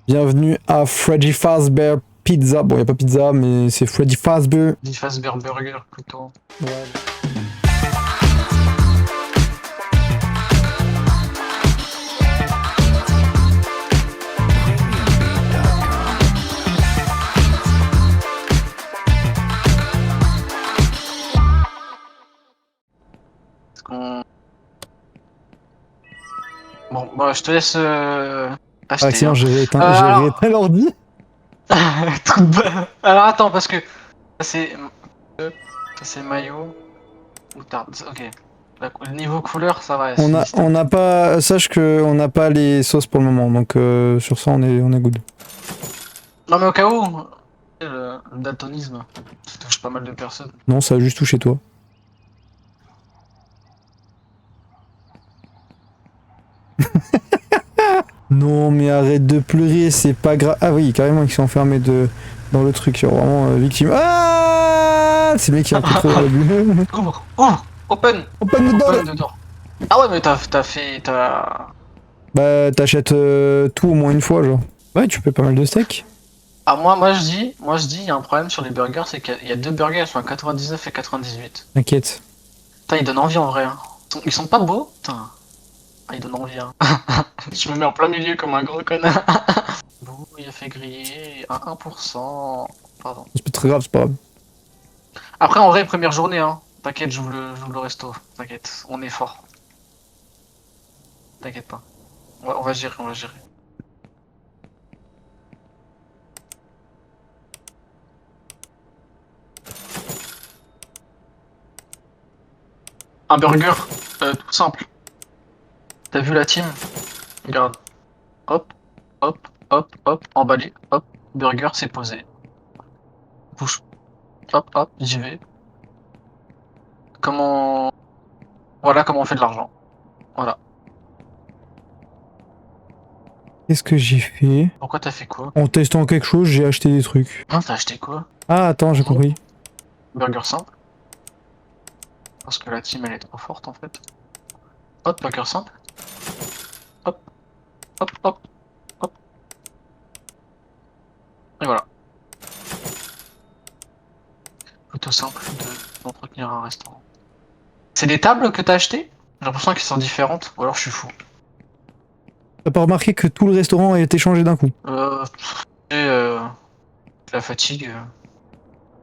Bienvenue à Freddy Fazbear Pizza. Bon, il n'y a pas pizza, mais c'est Freddy Fazbear. Freddy Fazbear Burger plutôt. Ouais. Bon, bah, je te laisse acheter. Ah, sinon, Hein. j'ai rééteint l'ordi. Tout bas. Alors attends, parce que ça c'est maillot. Moutarde. Ok. Le niveau couleur, ça va. On n'a pas. Sache que on n'a pas les sauces pour le moment, donc sur ça, on est good. Non mais au cas où, le daltonisme, ça touche pas mal de personnes. Non, ça a juste touché toi. Non, mais arrête de pleurer, c'est pas grave. Ah oui, carrément, ils sont enfermés dans le truc, vraiment victime. Ah, c'est le mec qui a un peu trop bu. Ouvre, ouvre, open, Open the door. open the door. Ah ouais, mais t'as. Bah, t'achètes tout au moins une fois, genre. Ouais, tu payes pas mal de steak. Ah moi je dis, il y a un problème sur les burgers, c'est qu'il y a deux burgers, ils sont à 99 et 98. T'inquiète. Putain, ils donnent envie en vrai. Hein. Ils sont pas beaux, putain. Ah, ils donnent envie. Hein. Je me mets en plein milieu comme un gros connard. Bon, il a fait griller à 1%. Pardon. C'est pas très grave, c'est pas grave. Après, en vrai, première journée, hein. T'inquiète, j'ouvre le resto. T'inquiète, on est fort. T'inquiète pas. On va gérer, on va gérer. Un burger, tout simple. T'as vu la team? Regarde. Hop, hop, hop, hop, emballé, hop. Burger, c'est posé. Bouche. Hop, hop, j'y vais. Comment... Voilà comment on fait de l'argent. Voilà. Qu'est-ce que j'ai fait? Pourquoi t'as fait quoi? En testant quelque chose, j'ai acheté des trucs. Hein, t'as acheté quoi? Ah, attends, j'ai compris. Burger simple. Parce que la team elle est trop forte en fait. Hop, burger simple. Hop, hop, hop, hop. Et voilà. Plutôt simple d'entretenir un restaurant. C'est des tables que t'as achetées? J'ai l'impression qu'elles sont différentes, ou alors je suis fou. T'as pas remarqué que tout le restaurant a été changé d'un coup? Et la fatigue.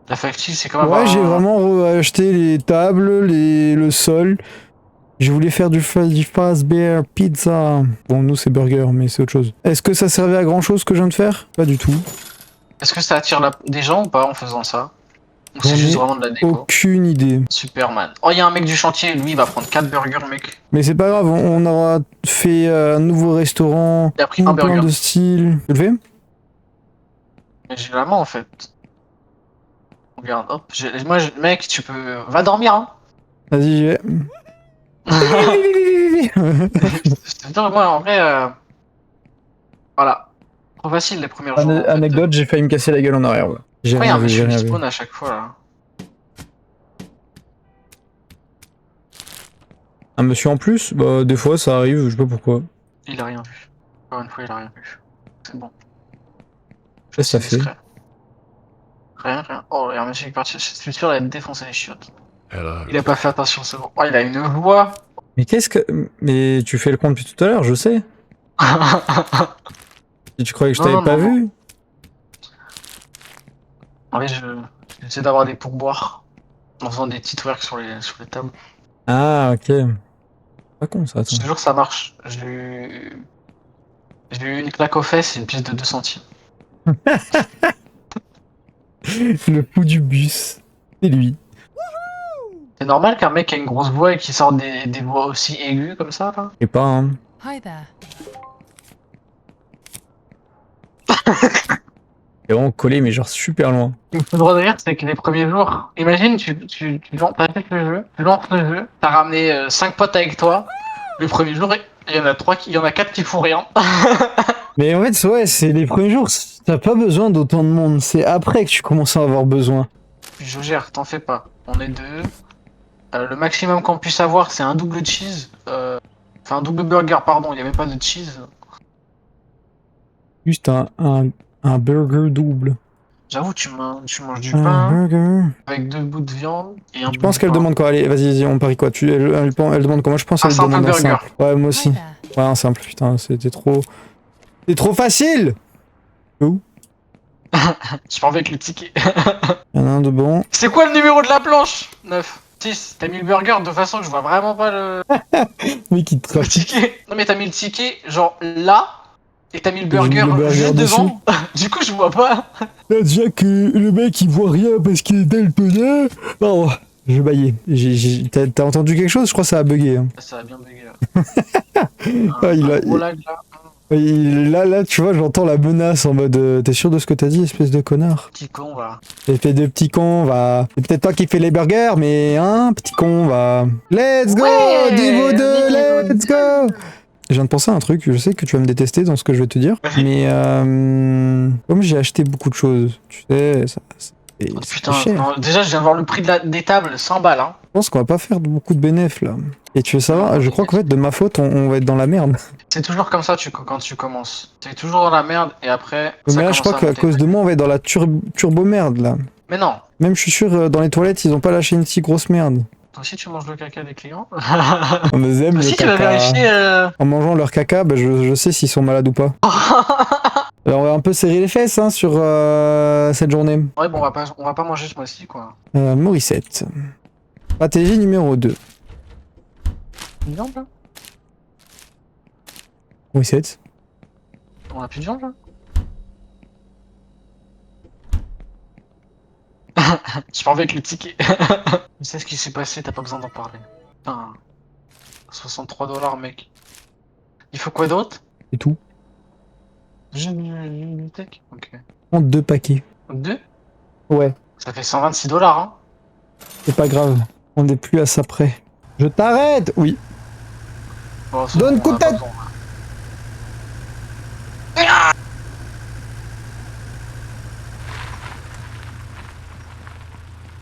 La fatigue c'est quand même Ouais, j'ai vraiment acheté les tables, le sol. Je voulais faire du Fazbear Pizza. Bon, nous c'est burger, mais c'est autre chose. Est-ce que ça servait à grand chose ce que je viens de faire? Pas du tout. Est-ce que ça attire des gens ou pas en faisant ça? Ou J'en c'est juste ai vraiment de la déco? aucune idée. Superman. Oh, il y a un mec du chantier, lui il va prendre 4 burgers, mec. Mais c'est pas grave, on aura fait un nouveau restaurant. Il a pris tout un plein burger. de styles. Tu le fais? Mais j'ai la main en fait. Regarde, hop. Mec, tu peux. Va dormir, hein. Vas-y, j'y vais. Je te dis, moi, en vrai. Voilà. Trop facile les premières jours. En fait. Anecdote, j'ai failli me casser la gueule en arrière. Ouais. J'ai Pourquoi il y a rien un vu, j'ai monsieur qui rien vu. spawn à chaque fois là? Un monsieur en plus? Bah, des fois ça arrive, je sais pas pourquoi. Il a rien vu. Encore une fois, il a rien vu. C'est bon. Qu'est-ce que ça fait? Discret. Rien, rien. Oh, il y a un monsieur qui est parti. Je suis sûr, il a défoncé les chiottes. Il a pas fait attention, c'est bon. Oh, il a une voix. Mais qu'est-ce que. Mais tu fais le compte depuis tout à l'heure, je sais. Et tu croyais que je Non, t'avais non, pas non, vu? En vrai, j'essaie d'avoir des pourboires en faisant des petits twerks sur les tables. Ah, ok. Pas con ça, Je attends. te jure que ça marche. J'ai eu une claque aux fesses et une pièce de 2 centimes. Le coup du bus. C'est lui. C'est normal qu'un mec ait une grosse voix et qu'il sorte des voix aussi aiguës comme ça, là? Je sais pas, hein. Hi there. C'est vraiment collé, mais genre super loin. Ce qui me fait droit de rire, c'est que les premiers jours, imagine, t'achètes le jeu, tu lances le jeu, t'as ramené 5 potes avec toi, le premier jour, il y en a 4 qui font rien. Mais en fait, ouais, c'est les premiers jours, t'as pas besoin d'autant de monde. C'est après que tu commences à avoir besoin. Je gère, t'en fais pas. On est deux. Le maximum qu'on puisse avoir, c'est un double cheese. Enfin, un double burger, pardon, il n'y a même pas de cheese. Juste un burger double. J'avoue, tu manges du Un pain burger. avec 2 bouts de viande et un Je bout pense de qu'elle pain. demande quoi? Allez, vas-y, on parie quoi? Elle demande quoi? Moi, je pense Un qu'elle simple demande un burger. simple. Ouais, moi aussi. Hi there. Ouais, un simple, putain, c'était trop... C'est trop facile! Où? Je m'en vais avec le ticket. Il y en a un de bon. C'est quoi le numéro de la planche? 9. 6. T'as mis le burger de façon que je vois vraiment pas le Oui, qui te le trafique. ticket. Non mais t'as mis le ticket genre là et t'as mis le J'ai mis burger, le burger juste dessus. devant. Du coup je vois pas. Là, déjà que le mec il voit rien parce qu'il est daltonien. Oh, je baillais. T'as entendu quelque chose? Je crois que ça a bugué. Hein. Ça a bien bugué là. Ah, Un gros lag là. Là, tu vois, j'entends la menace en mode t'es sûr de ce que t'as dit, espèce de connard? Petit con va. Espèce de petit con, va. C'est peut-être toi qui fais les burgers, mais hein, petit con, va. Let's go! Ouais, Niveau 2, niveau let's go! Je viens de penser à un truc, je sais que tu vas me détester dans ce que je vais te dire, mais comme j'ai acheté beaucoup de choses, tu sais, c'est Oh, c'est putain, cher. non, déjà je viens de voir le prix des tables, 100 balles hein. Je pense qu'on va pas faire beaucoup de bénéfices là. Et tu veux savoir, je crois qu'en fait, de ma faute, on va être dans la merde. C'est toujours comme ça quand tu commences. T'es toujours dans la merde et après. Ça Mais là, je crois commence à qu'à monter. cause de moi, on va être dans la turbo merde là. Mais non. Même je suis sûr, dans les toilettes, ils ont pas lâché une si grosse merde. Toi aussi tu manges le caca des clients. On les aime, Toi le aussi tu vas caca. vérifier. En mangeant leur caca, bah, je sais s'ils sont malades ou pas. Alors on va un peu serrer les fesses hein, sur cette journée. Ouais bon on va pas manger ce mois-ci quoi. Morissette. Stratégie numéro 2. Une viande là? Morissette. On a plus de viande là? Je m'en vais avec le ticket. Tu sais ce qui s'est passé, t'as pas besoin d'en parler. Putain. 63 $ mec. Il faut quoi d'autre? C'est tout. J'ai une tech. Ok. En 2 paquets. 2? Ouais. Ça fait 126 $ hein. C'est pas grave. On n'est plus à ça près. Je t'arrête! Oui. Bon, c'est Donne bon, coup on de a pas tête. besoin.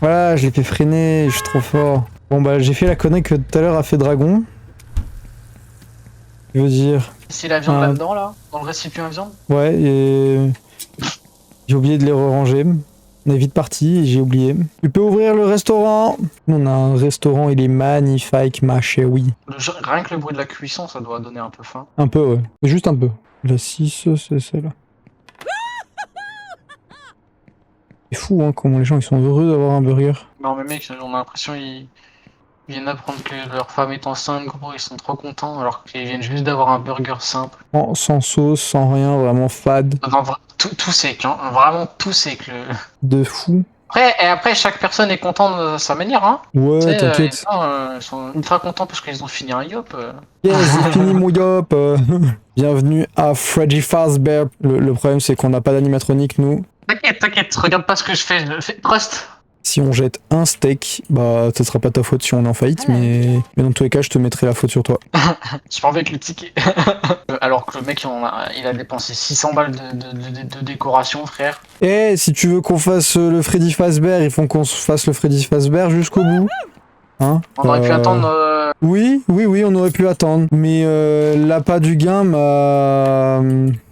Voilà, je l'ai fait freiner, je suis trop fort. Bon bah j'ai fait la connerie que tout à l'heure a fait Dragon. Je veux dire... C'est la viande Ah. là-dedans là? Dans le récipient à viande? Ouais, et... J'ai oublié de les ranger. On est vite parti et j'ai oublié. Tu peux ouvrir le restaurant. On a un restaurant, il est magnifique, ma chérie. Rien que le bruit de la cuisson, ça doit donner un peu faim. Un peu, ouais. Juste un peu. La 6, c'est celle-là. C'est fou, hein, comment les gens ils sont heureux d'avoir un burger. Non mais mec, on a l'impression qu'ils viennent d'apprendre que leur femme est enceinte, gros, ils sont trop contents alors qu'ils viennent juste d'avoir un burger simple. Sans sauce, sans rien, vraiment fade. Non, tout sec, hein, vraiment tout sec. De fou. Après, chaque personne est contente de sa manière, hein. Ouais, Tu sais, t'inquiète. ils sont ultra contents parce qu'ils ont fini un yop. Yes, j'ai fini mon yop. Bienvenue à Freddy Fazbear. Le problème, c'est qu'on n'a pas d'animatronique, nous. T'inquiète, regarde pas ce que je fais trust. Si on jette un steak, bah, ce sera pas ta faute si on est en faillite, mais dans tous les cas, je te mettrai la faute sur toi. Je m'en vais avec le ticket. Alors que le mec, il a dépensé 600 balles de décoration, frère. Eh, si tu veux qu'on fasse le Freddy Fazbear, il faut qu'on fasse le Freddy Fazbear jusqu'au bout. Hein On aurait pu attendre. Oui, on aurait pu attendre. Mais l'appât du gain m'a...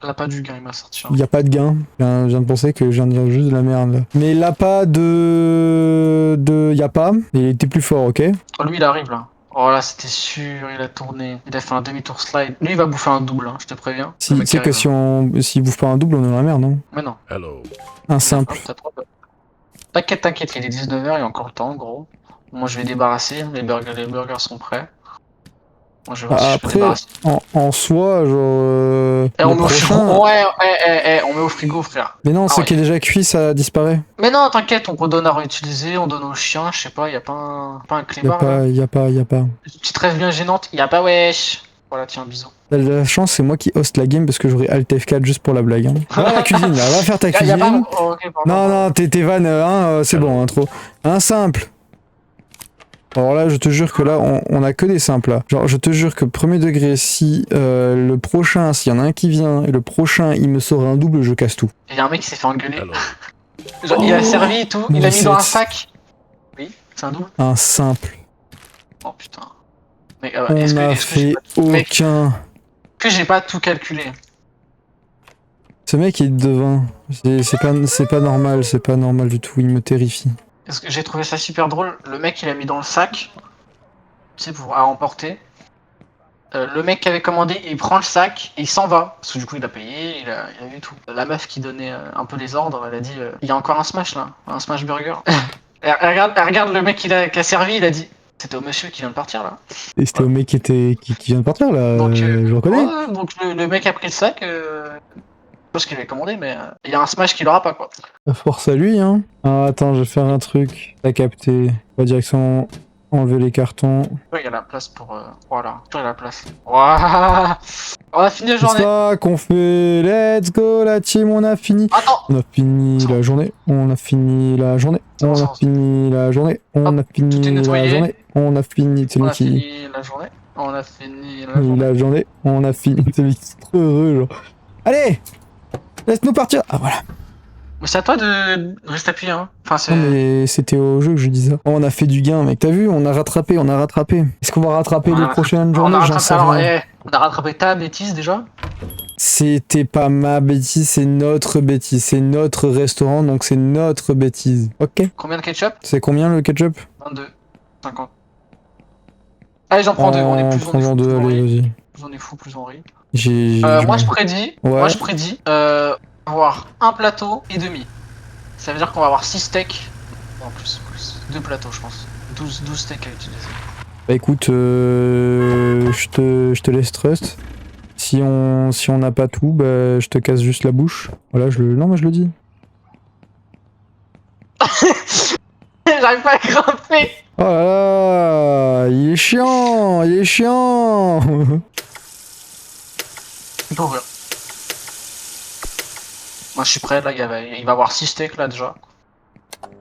L'appât du gain, il m'a sorti. Il n'y a pas de gain. Je viens de penser que je viens de dire juste de la merde là. Mais l'appât de... Y a pas. Il était plus fort, ok? Oh, lui, il arrive là. Oh là, c'était sûr, il a tourné. Il a fait un demi-tour slide. Lui, il va bouffer un double, hein, je te préviens. Si, Le tu mec sais que arrive. s'il bouffe pas un double, on est dans la merde, non? Mais non. Hello. Un simple. T'as trop peur. T'inquiète, il est 19h, il y a encore le temps, gros. Moi, je vais débarrasser. Les burgers sont prêts. Moi, je vais voir si je peux Après, débarrasser. en soi, genre... Et on le met au frigo. prochain... Ouais, on met au frigo, frère. Mais non, Ah ce ouais. qui est déjà cuit, ça disparaît. Mais non, t'inquiète, on redonne à réutiliser, on donne aux chiens, je sais pas, y a pas un clébard là. Y a pas. Une petite rêve bien gênante, y a pas wesh. Voilà, tiens, bisous. La chance, c'est moi qui host la game parce que j'aurai Alt F4 juste pour la blague. Hein. Va à la cuisine, là, va faire ta Y a cuisine. pas. Oh, ok, pardon. Non, tes vannes, c'est bon, hein, trop. Un simple. Alors là, je te jure que là, on a que des simples là. Genre, je te jure que premier degré, si le prochain, s'il y en a un qui vient et le prochain, il me sort un double, je casse tout. Y a un mec qui s'est fait engueuler. Hello. Genre, il a servi et tout, il a mis dans un 17. sac. Oui, c'est un double. Un simple. Oh putain. Mais On est-ce n'a que fait mec, aucun. que j'ai pas tout calculé? Ce mec il est devin. C'est pas normal, c'est pas normal du tout, il me terrifie. Parce que j'ai trouvé ça super drôle. Le mec, il a mis dans le sac, tu sais, à emporter. Le mec qui avait commandé, il prend le sac et il s'en va. Parce que du coup, il a payé, il a vu tout. La meuf qui donnait un peu les ordres, elle a dit il y a encore un smash là, un smash burger. Elle regarde le mec qui a servi, il a dit c'était au monsieur qui vient de partir là. Et c'était au mec qui vient de partir là, Donc, je reconnais. ouais, donc le mec a pris le sac, je pense qu'il avait commandé, mais il y a un smash qu'il aura pas quoi. Force à lui, hein. Ah, attends, je vais faire un truc. T'as capté. On va directement enlever les cartons. Ouais, il y a la place pour. Voilà, il y a la place. Waouh. On a fini la C'est journée. ça qu'on fait. Let's go la team, on a fini. Attends. On a fini la journée. On a fini la journée. On a fini la journée. On a fini la journée. On a fini. C'est On lui a qui. fini la journée. On a fini la fini journée. la journée. On a fini. C'est lui qui est trop heureux, genre. Allez, laisse-nous partir. Ah voilà. Mais c'est à toi de rester appuyé, hein. Enfin, c'est. Non mais c'était au jeu que je dis ça. Oh, on a fait du gain, mec. T'as vu? On a rattrapé, on a rattrapé. Est-ce qu'on va rattraper les prochaines journées? J'en sais rien. On a rattrapé ta bêtise déjà. C'était pas ma bêtise, c'est notre bêtise. C'est notre restaurant, donc c'est notre bêtise. Ok? Combien de ketchup? C'est combien le ketchup? 22. 50. Allez, j'en prends deux. On est plus prends-en deux, allez, vas-y. Plus on est fou, plus on rit. Moi je prédis. Ouais. Moi je prédis avoir un plateau et demi. Ça veut dire qu'on va avoir 6 steaks. En plus. 2 plateaux, je pense. 12 steaks à utiliser. Bah écoute, je te laisse trust. Si on n'a pas tout, bah je te casse juste la bouche. Voilà, non, moi je le dis. J'arrive pas à grimper. Oh là là, il est chiant, il est chiant. Tu peux ouvrir. Moi je suis prêt, là, il va avoir 6 steaks là déjà.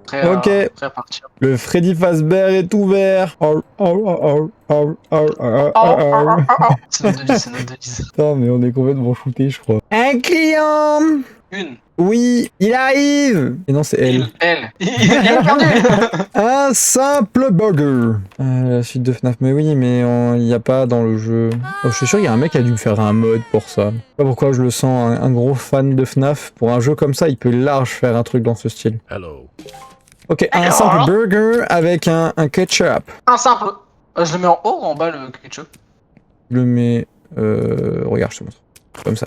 Prêt à partir. Le Freddy Fazbear est ouvert. C'est notre devise, c'est notre devise. Putain, mais on est complètement shooté, je crois. Un client. Une. Oui, il arrive. Et non, c'est elle. Il a perdu. Un simple burger. La suite de FNAF, mais oui, mais il n'y a pas dans le jeu. Oh, je suis sûr qu'il y a un mec qui a dû me faire un mode pour ça. Je sais pas pourquoi je le sens, un gros fan de FNAF. Pour un jeu comme ça, il peut large faire un truc dans ce style. Hello. Ok, un simple burger avec un ketchup. Un simple. Je le mets en haut ou en bas le ketchup? Je le mets... regarde, je te montre. Comme ça.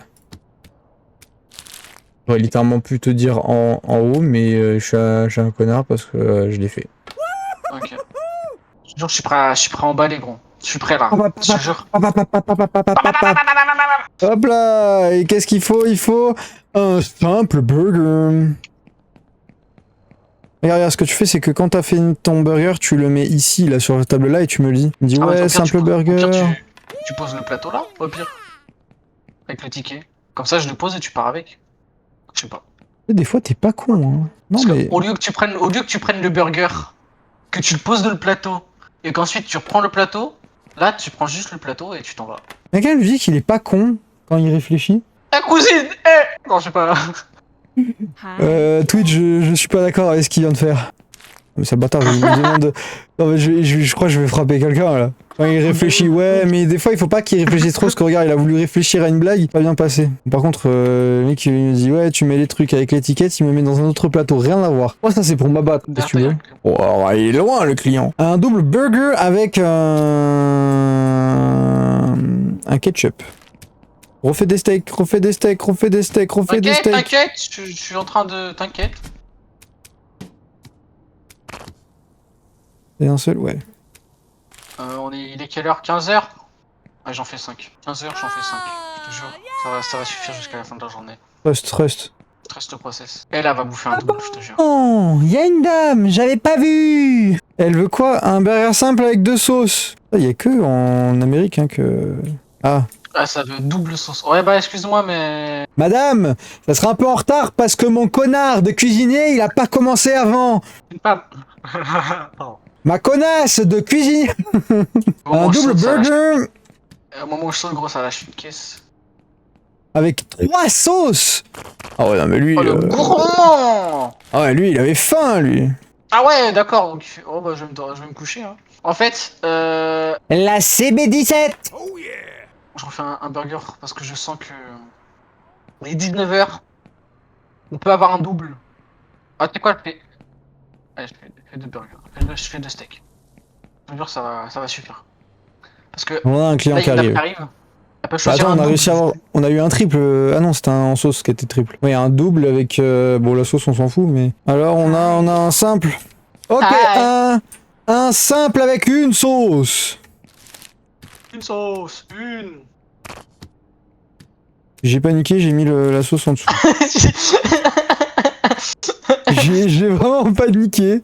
J'aurais littéralement pu te dire en haut, mais je suis un connard parce que je l'ai fait. Ok. Je suis prêt à emballer, gros. Je suis prêt là. Je te jure. Hop là. Et qu'est-ce qu'il faut? Il faut un simple burger. Regarde, ce que tu fais, c'est que quand t'as fait ton burger, tu le mets ici, là, sur la table là, et tu me le dis. Tu me dis, ouais, simple burger. Tu poses le plateau là, au pire. Avec le ticket. Comme ça, je le pose et tu pars avec. Je sais pas. Des fois, t'es pas con, hein. Non, Parce mais... au lieu que tu prennes le burger, que tu le poses dans le plateau, et qu'ensuite tu reprends le plateau, là, tu prends juste le plateau et tu t'en vas. Quelqu'un lui dit qu'il est pas con quand il réfléchit. Cousine. Non, je sais pas. Twitch, je suis pas d'accord avec ce qu'il vient de faire. Mais c'est le bâtard, il me demande... Non mais je crois que je vais frapper quelqu'un là. Quand il réfléchit, ouais, mais des fois il faut pas qu'il réfléchisse trop, parce que regarde, il a voulu réfléchir à une blague, pas bien passé. Par contre, le mec il me dit, ouais, tu mets les trucs avec l'étiquette, il me met dans un autre plateau, rien à voir. Moi ça c'est pour m'abattre, si tu veux. Oh, alors, il est loin le client. Un double burger avec un ketchup. Refais des steaks, refais des steaks, refais des steaks, refais des steaks. T'inquiète, je suis en train de... T'inquiète. Et un seul, ouais. Il est quelle heure? 15h? Ouais, j'en fais 5. 15h, j'en fais 5. Je te jure. Ça va suffire jusqu'à la fin de la journée. Trust. Trust le process. Elle va bouffer un double, je te jure. Oh, y a une dame, j'avais pas vu. Elle veut quoi? Un burger simple avec 2 sauces. Il y a que en Amérique hein, que... Ah. Ah, ça veut double sauce. Ouais, bah excuse-moi, mais... Madame, ça sera un peu en retard parce que mon connard de cuisinier, il a pas commencé avant. Une femme. Ma connasse de cuisinier. Un double burger Au moment où je saute, gros, ça lâche une caisse. avec 3 sauces. Ah ouais, non mais lui... Oh, le gourmand. Ah ouais, lui, il avait faim, lui. Ah ouais, d'accord, donc... Oh bah, je vais me coucher, hein. En fait, La CB17. Oh yeah. je refais un burger parce que je sens que... Il est 19h. On peut avoir un double. Ah, tu sais quoi, je fais... Allez, je fais deux burgers. Je fais deux steaks. Je te jure, ça va suffire. Parce que On a un client là, il qui y en a qui arrive. arrive. Elle peut Bah choisir attends, un on a double. réussi à avoir... On a eu un triple. Ah non, c'était un en sauce qui était triple. Oui, un double avec... Bon, la sauce, on s'en fout, mais... Alors, on a un simple. Ok, Aïe. un simple avec une sauce. Une sauce, une. J'ai paniqué, j'ai mis la sauce en dessous. J'ai vraiment paniqué.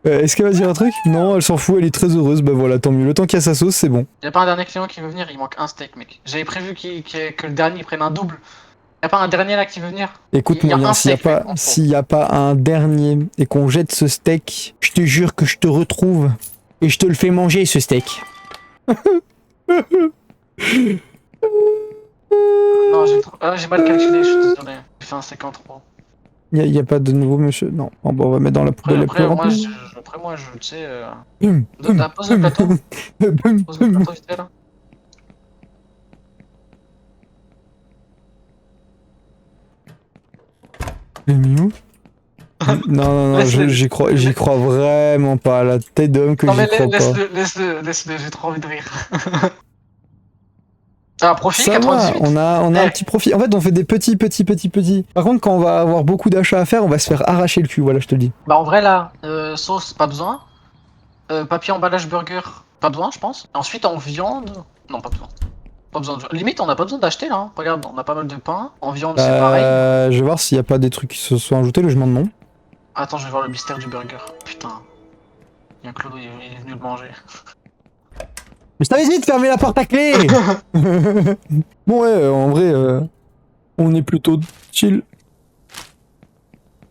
Est-ce qu'elle va dire un truc? Non, elle s'en fout, elle est très heureuse. Bah voilà, tant mieux. Le temps qu'il y a sa sauce, c'est bon. Y'a pas un dernier client qui veut venir, il manque un steak, mec. J'avais prévu que le dernier prenne un double. Y'a pas un dernier là qui veut venir? Écoute, Il y a moyen, un steak, mec, en trop. s'il y a pas un dernier et qu'on jette ce steak, je te jure que je te retrouve et je te le fais manger, ce steak. Non, j'ai mal calculé, je suis désolé. J'ai fait un steak en trop. Y a pas de nouveau monsieur? Non. Bon, bah, on va mettre dans la poubelle la plus remplie. Après, moi, tu sais. Hum, Pose le plateau. hum, Pose le plateau vite fait là. Les mignons. Non, Laisse-le. j'y crois vraiment pas. La tête d'homme que Non, j'y mais crois pas. laisse-le, j'ai trop envie de rire. Ah, profit, Ça va, 98. on a un petit profit. En fait, on fait des petits. Par contre, quand on va avoir beaucoup d'achats à faire, on va se faire arracher le cul, voilà, je te le dis. Bah, en vrai, là, sauce, pas besoin. Papier emballage burger, pas besoin, je pense. Ensuite, en viande, non, pas besoin. Pas besoin de... Limite, on n'a pas besoin d'acheter là. Hein. Regarde, on a pas mal de pain. En viande, c'est pareil. Je vais voir s'il y a pas des trucs qui se sont ajoutés, le je m'en demande. Attends, je vais voir le mystère du burger. Putain. Il y a Claude, il est venu le manger. Mais je t'avais dit de fermer la porte à clé. Bon, ouais, en vrai, on est plutôt chill.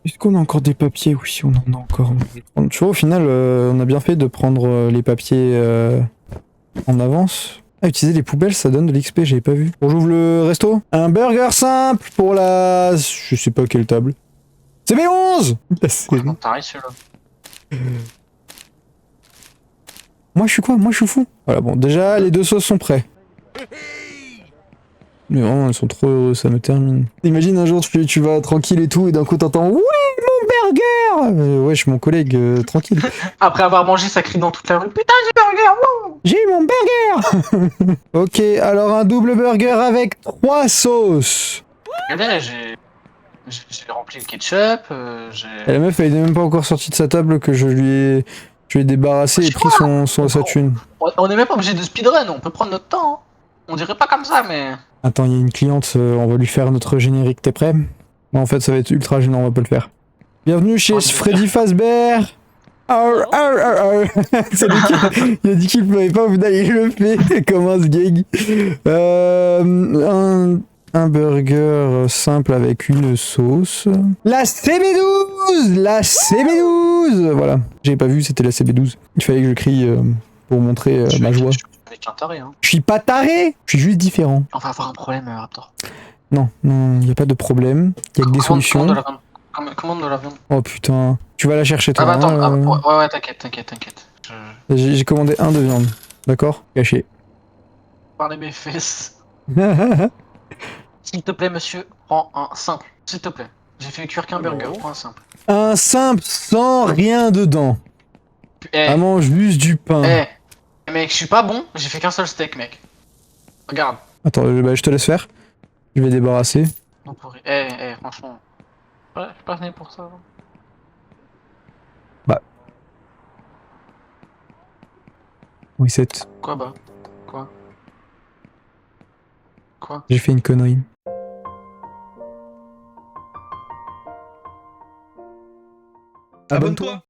Est-ce qu'on a encore des papiers? Oui, on en a encore. Tu vois, au final, on a bien fait de prendre les papiers en avance. Ah, utiliser les poubelles, ça donne de l'XP, j'avais pas vu. Bon, j'ouvre le resto. Un burger simple pour la... Je sais pas quelle table. C'est B11. Franchement, t'arrives celui-là. Moi, je suis quoi? Moi, je suis fou. Voilà, bon, déjà, les deux sauces sont prêts. Mais vraiment, ils sont trop heureux, ça me termine. Imagine un jour, tu vas tranquille et tout, et d'un coup, t'entends « Ouais, mon burger !» Ouais, je suis mon collègue, tranquille. Après avoir mangé, ça crie dans toute la rue. Putain, j'ai burger, wow. J'ai mon burger. Ok, alors un double burger avec 3 sauces. Regardez, j'ai rempli le ketchup, Et la meuf, elle est même pas encore sortie de sa table que je lui ai débarrassé et pris sa thune. On est même pas obligé de speedrun, on peut prendre notre temps. Hein. On dirait pas comme ça, mais... Attends, il y a une cliente, on va lui faire notre générique, t'es prêt? Non, en fait, ça va être ultra gênant, on va pas le faire. Bienvenue chez Freddy Fazbear. C'est lui il a dit qu'il ne pouvait pas, au final il le fait comme un sgeg. Un burger simple avec une sauce. La CB12. La CB12. Voilà, j'avais pas vu, c'était la CB12. Il fallait que je crie pour montrer ma joie. Je suis un taré, hein. Je suis pas taré, je suis juste différent. On va avoir un problème, Raptor. Non, y a pas de problème, y a que des solutions. Commande de la viande. Oh putain, tu vas la chercher toi. Ah bah attends, ouais, t'inquiète. J'ai commandé un de viande, d'accord? Caché. Parlez mes fesses. S'il te plaît, monsieur, prends un simple. S'il te plaît. J'ai fait cuire qu'un burger, prends un simple. Un simple sans rien dedans. Vraiment juste du pain. Mec, je suis pas bon, j'ai fait qu'un seul steak, mec. Regarde. Attends, je te laisse faire. Je vais débarrasser. Non, pourri. Franchement. Ouais, je suis pas venu pour ça. Bah. Reset. Quoi bah? Quoi? J'ai fait une connerie. Abonne-toi.